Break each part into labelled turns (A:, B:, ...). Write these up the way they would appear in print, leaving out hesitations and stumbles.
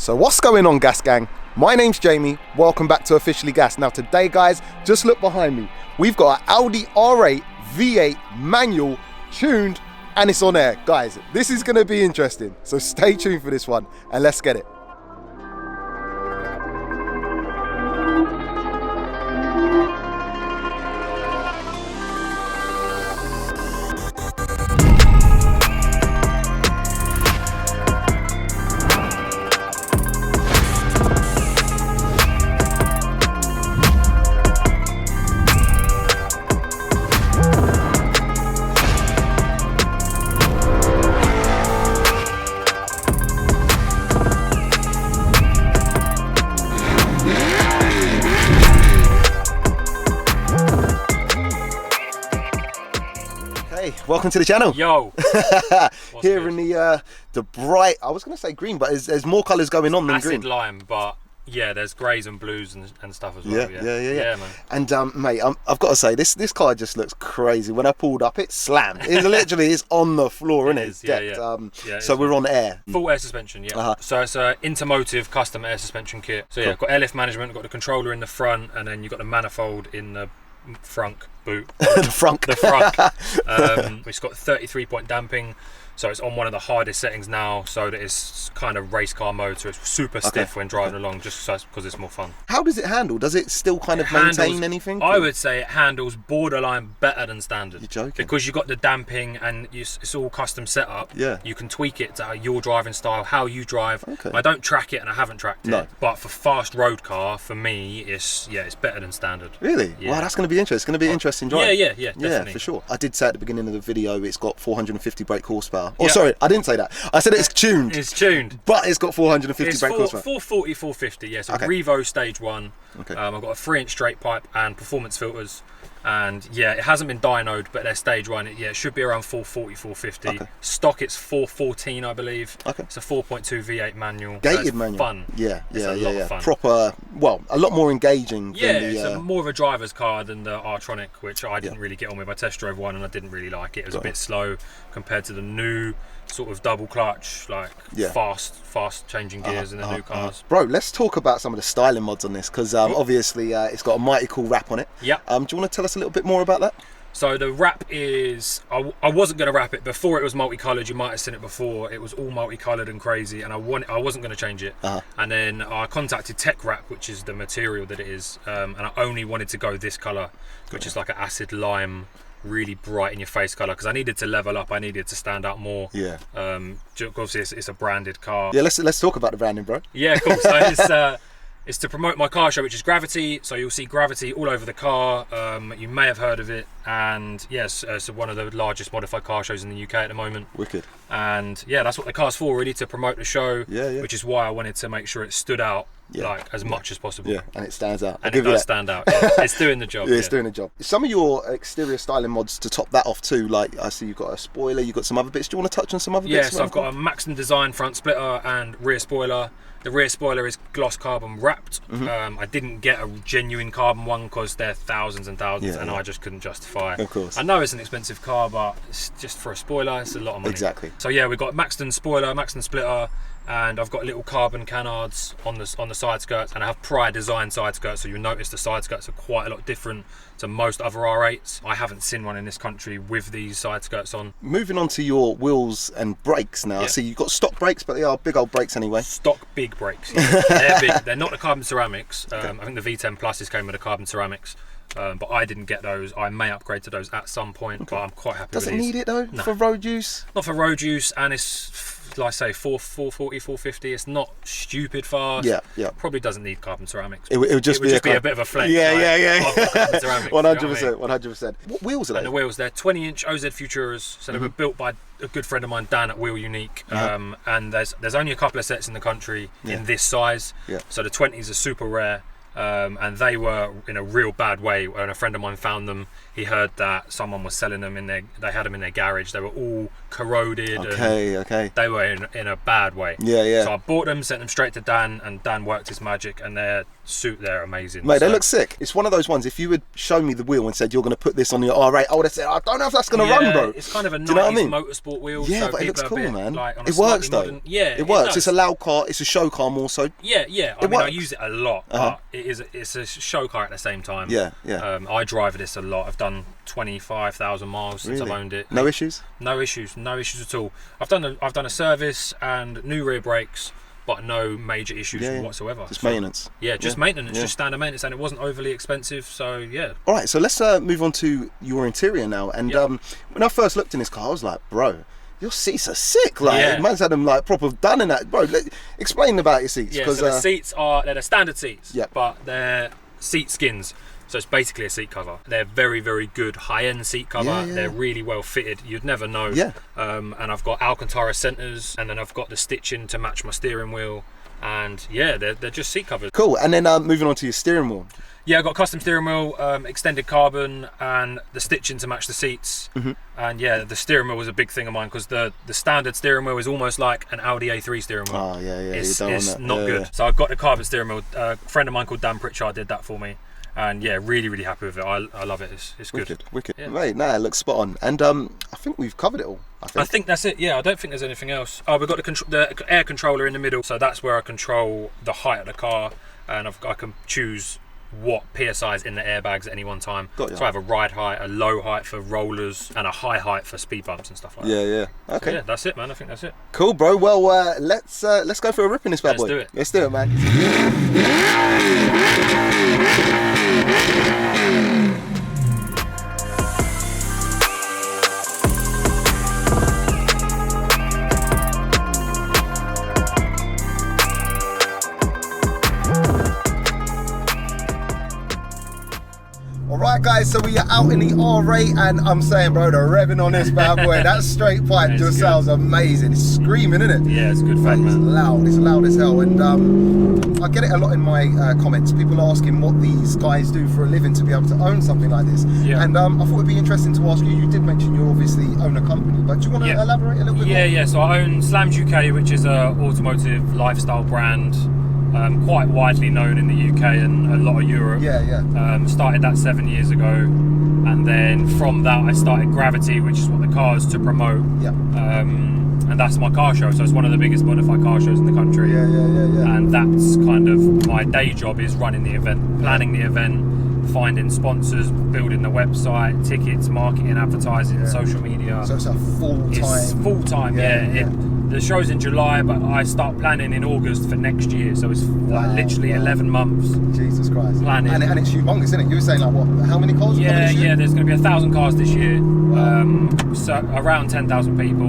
A: So what's going on, Gas Gang? My name's Jamie, welcome back to Officially Gas. Now today guys, just look behind me. We've got an Audi R8 V8 manual, tuned, and it's on air. Guys, this is gonna be interesting, so stay tuned for this one, and let's get it. Welcome to the channel.
B: Yo.
A: Here good? In the bright, I was going to say green, but there's more colours going on than green.
B: Acid lime, but yeah, there's greys and blues and stuff as well.
A: Yeah,
B: man.
A: And mate, I've got to say, this car just looks crazy. When I pulled up, it slammed. It literally is on the floor, isn't it? It's decked. So we're on air.
B: Full air suspension, yeah. So it's a Intermotive custom air suspension kit. So yeah, got airlift management, got the controller in the front, and then you've got the manifold in the front boot.
A: The front.
B: It's got 33-point damping, so it's on one of the hardest settings now, so that it's kind of race car mode, so it's super stiff when driving along, just because it's more fun.
A: How does it handle? Does it still kind of maintain anything?
B: I would say it handles borderline better than standard.
A: You're joking?
B: Because you've got the damping and it's all custom set up.
A: Yeah.
B: You can tweak it to your driving style, how you drive.
A: Okay.
B: I don't track it and I haven't tracked it. But for fast road car, for me, it's better than standard.
A: Really?
B: Yeah.
A: Wow, that's going to be interesting. It's going to be interesting drive.
B: Yeah, definitely.
A: Yeah, for sure. I did say at the beginning of the video it's got 450 brake horsepower. Oh, sorry, I didn't say that. I said it's tuned.
B: It's tuned.
A: But it's got 450 brake horsepower.
B: 440, 450, yeah. So Revo Stage 1.
A: Okay.
B: I've got a 3-inch straight pipe and performance filters. And yeah, it hasn't been dynoed, but they're Stage 1. It should be around 440, 450.
A: Okay.
B: Stock, it's 414, I believe.
A: Okay.
B: It's a 4.2 V8 manual.
A: Gated manual.
B: Fun.
A: Yeah.
B: A lot of fun.
A: Proper, well, a lot more engaging than the...
B: it's more of a driver's car than the R-Tronic, which I didn't really get on with. I test drove one and I didn't really like it. It was a bit slow compared to the new sort of double clutch, like fast changing gears in the new cars.
A: Bro, let's talk about some of the styling mods on this, because obviously it's got a mighty cool wrap on it.
B: Yeah.
A: Do you want to tell us a little bit more about that?
B: So the wrap is, I wasn't going to wrap it before. It was multicoloured. You might have seen it before. It was all multicoloured and crazy, and I wasn't going to change it. And then I contacted Tech Wrap, which is the material that it is, and I only wanted to go this colour, which is like an acid lime, really bright in your face colour, because I needed to level up. I needed to stand out more.
A: Yeah.
B: Obviously it's a branded car.
A: Yeah. Let's talk about the branding, bro.
B: Yeah, cool. So it's to promote my car show, which is Gravity. So you'll see Gravity all over the car. You may have heard of it, and yes, it's one of the largest modified car shows in the UK at the moment.
A: Wicked.
B: And yeah, that's what the car's for, really, to promote the show.
A: Yeah.
B: Which is why I wanted to make sure it stood out like as much as possible.
A: Yeah, and it stands out.
B: And it does stand out. Yeah. It's doing the job.
A: It's doing the job. Some of your exterior styling mods to top that off too, like I see you've got a spoiler, you've got some other bits. Do you want to touch on some other bits?
B: Yes, I've got a Maxton Design front splitter and rear spoiler. The rear spoiler is gloss carbon wrapped. I didn't get a genuine carbon one because they're thousands and thousands, and I just couldn't justify.
A: Of course.
B: I know it's an expensive car, but it's just for a spoiler, it's a lot of money.
A: Exactly.
B: So yeah, we've got Maxton spoiler, Maxton splitter, and I've got little carbon canards on the side skirts, and I have Prior design side skirts, so you'll notice the side skirts are quite a lot different to most other R8s. I haven't seen one in this country with these side skirts on. Moving
A: on to your wheels and brakes now. I see you've got stock brakes, but they are big old brakes anyway.
B: Stock big brakes. Yeah. They're big. They're not the carbon ceramics. I think the V10 Pluses came with the carbon ceramics. But I didn't get those. I may upgrade to those at some point, but I'm quite happy with these.
A: Doesn't need it though, for road use?
B: Not for road use, and it's, like I say, 440, 450. It's not stupid fast.
A: Yeah.
B: Probably doesn't need carbon ceramics.
A: It would just be a
B: bit of a flex.
A: Yeah.
B: 100%.
A: 100%. What wheels are they?
B: And the wheels, they're 20-inch OZ Futuras. So they were built by a good friend of mine, Dan at Wheel Unique. And there's only a couple of sets in the country in this size. So the 20s are super rare. And they were in a real bad way when a friend of mine found them. he heard that someone was selling them they had them in their garage. They were all corroded.
A: Okay.
B: They were in a bad way.
A: Yeah.
B: So I bought them, sent them straight to Dan, and Dan worked his magic, and they're amazing.
A: Mate, they look sick. It's one of those ones, if you had shown me the wheel and said you're going to put this on your R8, I would have said, I don't know if that's going to run, bro.
B: It's kind of a 90s
A: Do you know what I mean?
B: motorsport wheel.
A: Yeah,
B: so
A: but it looks cool, man.
B: Like,
A: it works though.
B: Modern, yeah,
A: it works.
B: Does.
A: It's a loud car. It's a show car more so.
B: Yeah. I
A: works.
B: use it a lot, but it's a show car at the same time.
A: Yeah.
B: I drive this a lot. I've done 25,000 miles since I've owned it.
A: No issues?
B: No issues at all. I've done a service and new rear brakes, but no major issues whatsoever.
A: Just maintenance.
B: Yeah, just maintenance, just standard maintenance, and it wasn't overly expensive, so yeah.
A: All right, so let's move on to your interior now. And when I first looked in this car, I was like, bro, your seats are sick. Like, man's had them like proper done in that. Bro, explain about your seats.
B: Yeah, so the seats they're the standard seats, but they're seat skins. So it's basically a seat cover. They're very, very good high-end seat cover. They're really well fitted. You'd never know. And I've got Alcantara centers, and then I've got the stitching to match my steering wheel. And yeah, they're just seat covers.
A: Cool. And then moving on to your steering wheel.
B: Yeah, I've got custom steering wheel, extended carbon, and the stitching to match the seats. And yeah, the steering wheel was a big thing of mine, because the standard steering wheel is almost like an Audi A3 steering wheel.
A: Oh yeah.
B: It's not good. So I've got the carbon steering wheel. A friend of mine called Dan Pritchard did that for me. And yeah, really, really happy with it. I love it. It's good.
A: Wicked.
B: Yeah.
A: Mate, it looks spot on. And I think we've covered it all.
B: I think that's it. Yeah, I don't think there's anything else. Oh, we've got the air controller in the middle, so that's where I control the height of the car, and I can choose what PSI is in the airbags at any one time. So I have a ride height, a low height for rollers, and a high height for speed bumps and stuff like that.
A: Yeah. Okay.
B: So yeah, that's it, man. I think that's it.
A: Cool, bro. Well, let's go for a rip in this bad boy. Let's do it, man. Alright guys, so we are out in the R8, and I'm saying, bro, the revving on this bad boy, that straight pipe just sounds amazing. It's screaming, isn't it?
B: Yeah, it's good fun, man.
A: It's loud as hell. And I get it a lot in my comments, people asking what these guys do for a living to be able to own something like this. And I thought it'd be interesting to ask you did mention you obviously own a company, but do you want to elaborate a little bit more?
B: Yeah, so I own Slams UK, which is a automotive lifestyle brand. Quite widely known in the UK and a lot of Europe. Started that 7 years ago, and then from that I started Gravity, which is what the cars to promote. And that's my car show, so it's one of the biggest modified car shows in the country. And that's kind of my day job, is running the event, planning the event, finding sponsors, building the website, tickets, marketing, advertising, social media.
A: So it's a full-time.
B: It's full-time, the show's in July, but I start planning in August for next year, so it's like literally 11 months.
A: Jesus Christ.
B: Planning.
A: And it's humongous, isn't it? You were saying like what? How many cars?
B: There's going to be 1,000 cars this year. So around 10,000 people,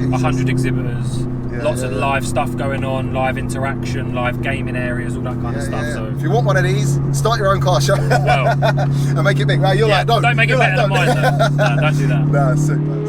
B: 100 exhibitors, lots of live stuff going on, live interaction, live gaming areas, all that kind of stuff. So
A: if you want one of these, start your own car show. And make it big. Right? You're like, don't
B: make it better than mine though. No, don't do that.
A: No, sick, man.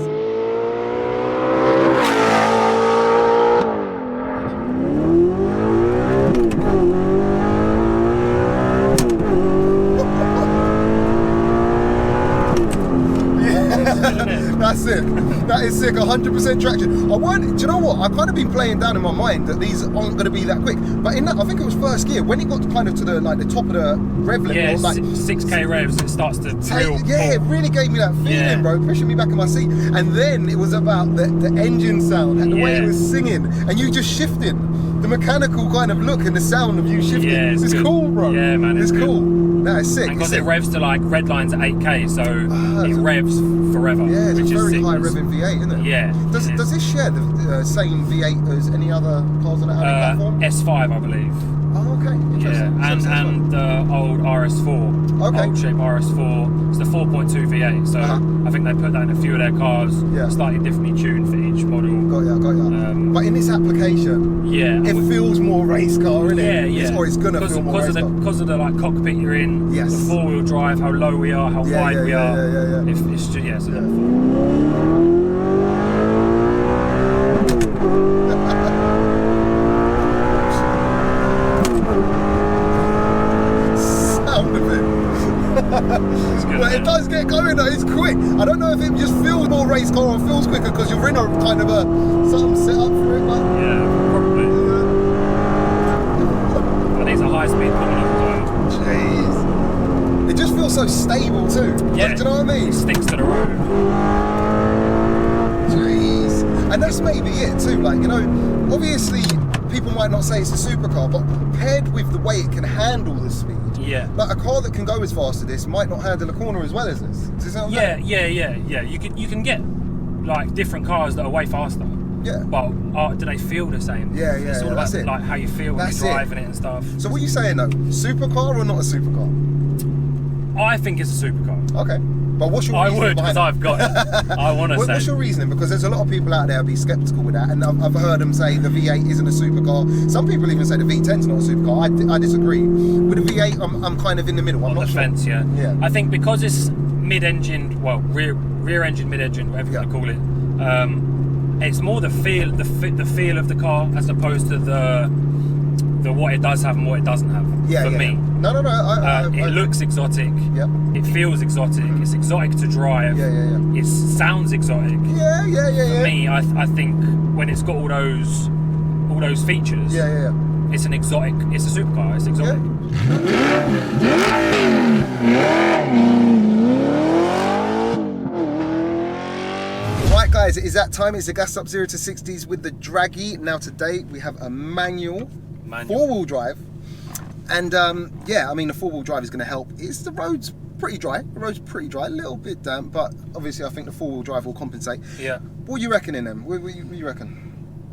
A: That's it. That is sick. 100% traction. Do you know what? I've kind of been playing down in my mind that these aren't going to be that quick. But in that, I think it was first gear, when it got kind of to the top of the rev limit, like
B: 6k revs, it starts to tilt.
A: It really gave me that feeling, bro, pushing me back in my seat. And then it was about the engine sound and the way it was singing, and you just shifting. The mechanical kind of look and the sound of you shifting. It's cool, bro.
B: Yeah, man,
A: it's cool. No, it's sick.
B: Because it revs to like red lines at 8k, so it revs forever.
A: Yeah, it's
B: which
A: a very
B: is
A: high revving V8, isn't it?
B: Yeah.
A: Does this share the same V8 as any other cars on the Audi platform?
B: S5, I believe.
A: Oh, okay. Interesting.
B: And the old RS4.
A: Okay.
B: Old shape RS4. It's the 4.2 V8. So I think they put that in a few of their cars. Slightly differently tuned for each model.
A: Got ya. But in this application, it feels more race car, isn't it?
B: Yeah.
A: Or it's gonna feel more race car.
B: Because of the like cockpit you're in.
A: Yes.
B: The four-wheel drive, how low we are, how wide we are.
A: Yeah.
B: It's just
A: Sound of it.
B: good,
A: But it does get going though, it's quick. I don't know if it just feels more race car or feels quicker because you're in a kind of a something set up for it, but
B: Yeah, probably. And these are high speed corners as well.
A: jeez. It just feels so stable too.
B: Yeah.
A: Do you know what I mean?
B: It sticks to the road.
A: Jeez. And that's maybe it too, like, you know, obviously people might not say it's a supercar, but paired with the way it can handle the speed,
B: Yeah.
A: like a car that can go as fast as this might not handle a corner as well as this. Does it sound
B: Yeah. You can get like different cars that are way faster.
A: Yeah.
B: But do they feel the same?
A: Yeah,
B: It's all
A: that's
B: about
A: it.
B: like how you feel when
A: That's
B: you're
A: it.
B: driving it and stuff.
A: So what are you saying though? Supercar or not a supercar?
B: I think it's a supercar.
A: Okay. But what's your
B: I
A: reasoning
B: would, because
A: behind
B: I've got it. I want to say.
A: What's your reasoning? Because there's a lot of people out there who be sceptical with that, and I've heard them say the V8 isn't a supercar. Some people even say the V10's not a supercar. I disagree. With the V8, I'm kind of in the middle. I'm
B: on
A: not
B: the
A: sure.
B: fence, yeah.
A: Yeah.
B: I think because it's mid-engine, well, rear engine, mid-engine, whatever you want to call it. It's more the feel, the feel of the car as opposed to the what it does have and what it doesn't have. For me.
A: No.
B: It looks exotic.
A: Yep.
B: It feels exotic. It's exotic to drive.
A: Yeah.
B: It sounds exotic.
A: Yeah.
B: For me, I think when it's got all those features,
A: Yeah.
B: it's an exotic. It's a supercar. It's exotic.
A: Right, guys, it is that time. It's the Gas Up 0 to 60s with the Draggy. Now today we have a manual. 4-wheel drive. And yeah, I mean the 4-wheel drive is going to help. The road's pretty dry. The road's pretty dry, a little bit damp, but obviously I think the 4-wheel drive will compensate.
B: Yeah.
A: What are you reckoning then? What you reckon?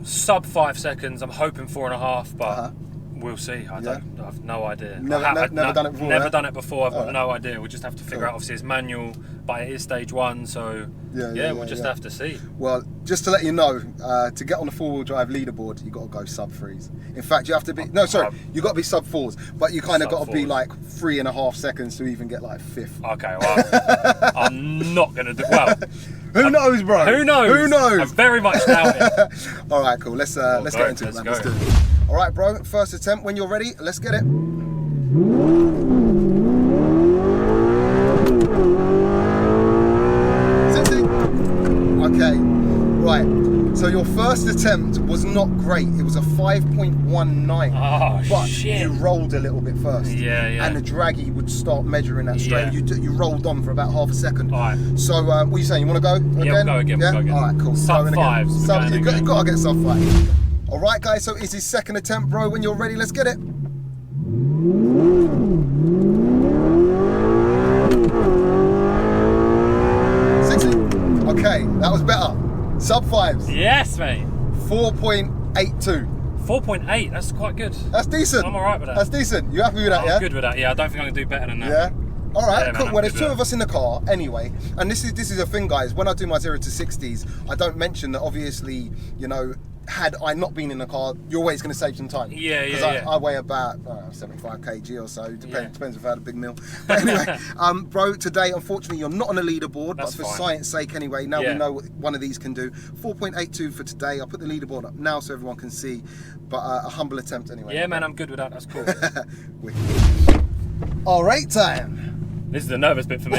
B: Sub 5 seconds. I'm hoping 4.5, but we'll see. I've no idea.
A: Never done it before.
B: Never done it before. I've got no idea. We'll just have to figure out. Obviously, it's manual, but it is stage 1, so we'll just have to see.
A: Well, just to let you know, to get on the 4-wheel drive leaderboard, you got to go sub 3s. In fact, you have to be you got to be sub 4s, but you kind of got to be like 3.5 seconds to even get like 5th.
B: Okay, well, I'm not gonna do well.
A: Who knows, bro?
B: Who knows? I very much doubt it.
A: All right, cool. Let's get into it, man. Let's do it. All right, bro. First attempt. When you're ready, let's get it. Okay, right. So your first attempt was not great. It was a 5.19.
B: Oh,
A: but
B: shit.
A: you rolled a little bit first.
B: Yeah.
A: And the Draggy would start measuring that straight.
B: Yeah.
A: You rolled on for about half a second.
B: All right.
A: So what are you saying? You want to go again?
B: Yeah, we'll go again.
A: Yeah?
B: We'll go again.
A: All right, cool.
B: Sub
A: Going
B: 5s.
A: again. You've got to get sub 5. All right, guys. So it's his second attempt, bro. When you're ready, let's get it. Okay, that was better. Sub 5s.
B: Yes, mate.
A: 4.82.
B: 4.8. That's quite good.
A: That's decent.
B: I'm alright with that.
A: That's decent. You happy with that?
B: I'm good with that. Yeah, I don't think I can do better than that.
A: Yeah. All right,
B: Yeah,
A: cool.
B: man,
A: Well, there's
B: I'm
A: two
B: good
A: of us in the car anyway, and this is a thing, guys. When I do my 0 to 60s, I don't mention that. Obviously, you know, had I not been in the car, you're always going to save some time.
B: Yeah.
A: Because I weigh about 75 kg or so. Depends if I had a big meal. But anyway, bro, today unfortunately you're not on a leaderboard,
B: That's
A: but for
B: fine.
A: science sake anyway, now we know what one of these can do. 4.82 for today. I'll put the leaderboard up now so everyone can see. But a humble attempt anyway.
B: Yeah, man, I'm good with that. That's cool.
A: All right, time.
B: This is the nervous bit for me.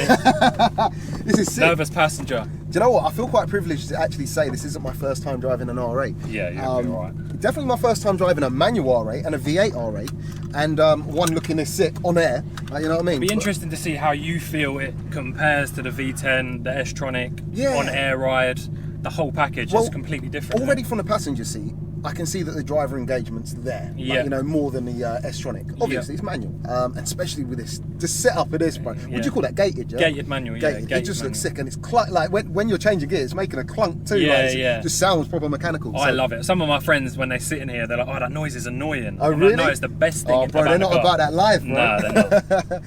A: This is sick.
B: Nervous passenger.
A: Do you know what? I feel quite privileged to actually say this isn't my first time driving an R8.
B: Yeah, you'll be alright.
A: Definitely my first time driving a manual R8 and a V8 R8, and one looking this sick on air. You know what I mean?
B: It'd be interesting to see how you feel it compares to the V10, the S-Tronic,
A: Yeah.
B: on air ride. The whole package is completely different.
A: Already from the passenger seat, I can see that the driver engagement's there.
B: Yeah.
A: Like, you know, more than the S-Tronic. Obviously, it's manual. And especially with this, the setup of this, bro. What do you call that? Gated, yeah?
B: Gated manual, yeah.
A: Gated. It just looks sick, and it's like when you're changing gear, it's making a clunk too.
B: Yeah,
A: like, it just sounds proper mechanical.
B: I love it. Some of my friends, when they sit in here, they're like, "Oh, that noise is annoying."
A: Oh,
B: I'm
A: really?
B: like, no, it's the best thing.
A: Oh, bro, they're not about that life, bro.
B: No, they're not.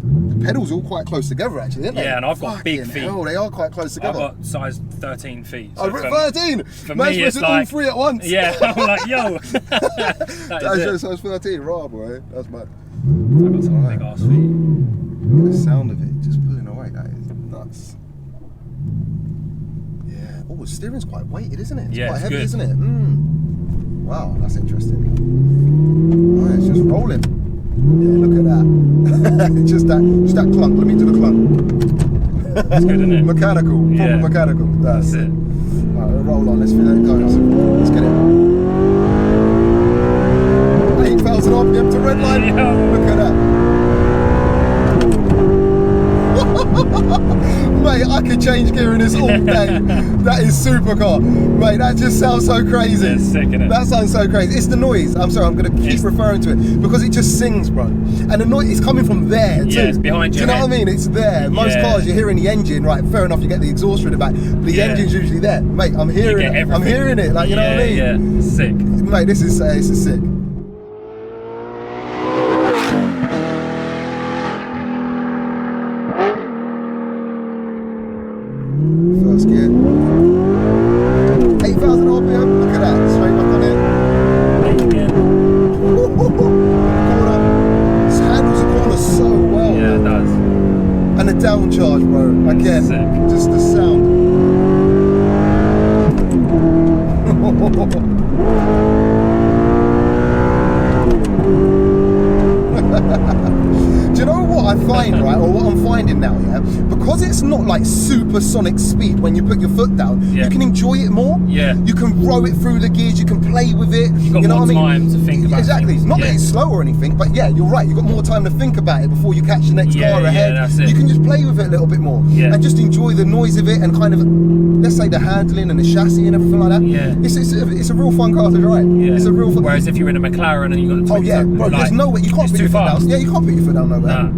A: The pedals are all quite close together, actually, aren't they?
B: Yeah, and I've got big feet.
A: Hell, they are quite close together.
B: I've got size 13 feet.
A: Oh, 13!
B: For
A: Man's
B: me, it's
A: pressing all 3 at once.
B: Yeah, I'm like, yo. That's
A: Size 13, raw, boy. That's mad.
B: I've got some big ass feet.
A: Look at the sound of it just pulling away. That is nuts. Yeah. Oh, the steering's quite weighted, isn't it? It's quite heavy, isn't it? Wow, that's interesting. Oh, it's just rolling. Yeah, look at that. just that clunk. Let me do the clunk.
B: It's good, isn't it?
A: Mechanical, proper mechanical. That's
B: it.
A: Alright, we'll roll on. Let's feel it goes. Let's get it. 8,000 RPM to red line.
B: Yeah.
A: Look at that. Mate, I could change gear in this all day. That is supercar. Mate, that just sounds so crazy.
B: It's sick, isn't it?
A: That sounds so crazy. It's the noise. I'm sorry, I'm going to keep referring to it because it just sings, bro. And the noise is coming from there, too.
B: Yeah, it's behind you.
A: Do you know what I mean? It's there. Most cars, you're hearing the engine, right? Fair enough, you get the exhaust in the back, but the engine's usually there. Mate, I'm hearing it. I'm hearing it. Like, you know what I mean?
B: Yeah, sick.
A: Mate, this is sick. First gear. 8,000 RPM. Look at that. Straight back on it.
B: Again.
A: Corner. This handles the corner so well.
B: Yeah, it does.
A: And the down charge, bro. Again,
B: sick.
A: just the sound. Do you know what I find, right, or what I'm finding now, yeah? Because it's not like supersonic speed when you put your foot down, you can enjoy it more.
B: Yeah.
A: You can row it through the gears, you can play with it.
B: You've got
A: you know
B: more
A: what I mean?
B: time to think about
A: Exactly.
B: things.
A: Not that it's slow or anything, but yeah, you're right. You've got more time to think about it before you catch the next car ahead.
B: That's it.
A: You can just play with it a little bit more and just enjoy the noise of it and kind of, let's say, the handling and the chassis and everything like that.
B: Yeah.
A: It's a real fun car to drive.
B: Yeah.
A: It's a real fun.
B: Whereas if you're in a McLaren and you've got the twin
A: Oh yeah, bro, there's no way. You can't put your foot down. Yeah, you can't put your foot down nowhere.
B: Nah.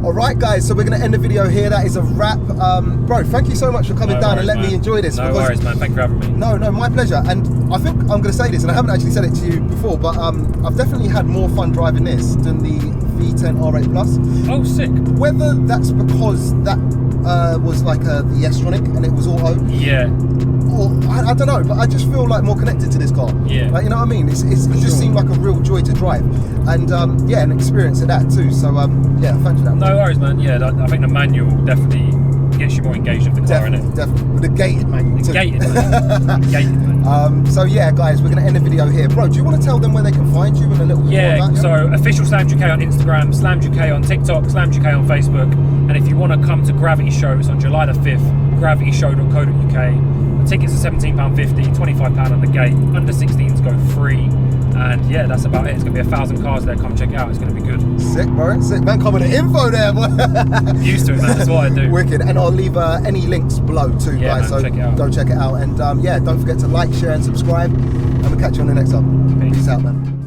A: Alright guys, so we're going to end the video here. That is a wrap. Bro, thank you so much for coming down and letting me enjoy this.
B: No worries, man. Thank you for having me.
A: No, my pleasure. And I think I'm going to say this, and I haven't actually said it to you before, but I've definitely had more fun driving this than the V10 R8 Plus.
B: Oh, sick.
A: Whether that's because that was like the S-Tronic and it was auto.
B: Yeah.
A: Or I don't know, but I just feel like more connected to this car.
B: Yeah.
A: Like, you know what I mean? It just seemed like a real joy to drive. And yeah, an experience of that too. So yeah, thanks for that.
B: No worries, man. Yeah, I think the manual definitely gets you more engaged with the car, innit?
A: Definitely. With the gated manual too.
B: Gated, man. Gated, man.
A: So yeah, guys, we're going to end the video here. Bro, do you want to tell them where they can find you and a little bit more about you?
B: So official Slammed UK on Instagram, Slammed UK on TikTok, Slammed UK on Facebook. And if you want to come to Gravity Show, it's on July the 5th, gravityshow.co.uk. Tickets are £17.50, £25 on the gate. Under 16s go free. And yeah, that's about it. It's going to be 1,000 cars there. Come check it out. It's going to be good.
A: Sick, bro. Sick. Man, coming to info there, boy.
B: Used to it, man. That's what I do.
A: Wicked. And I'll leave any links below too, guys.
B: Man,
A: so
B: check it out.
A: go check it out. And yeah, don't forget to like, share and subscribe. And we'll catch you on the next one. Peace out, man.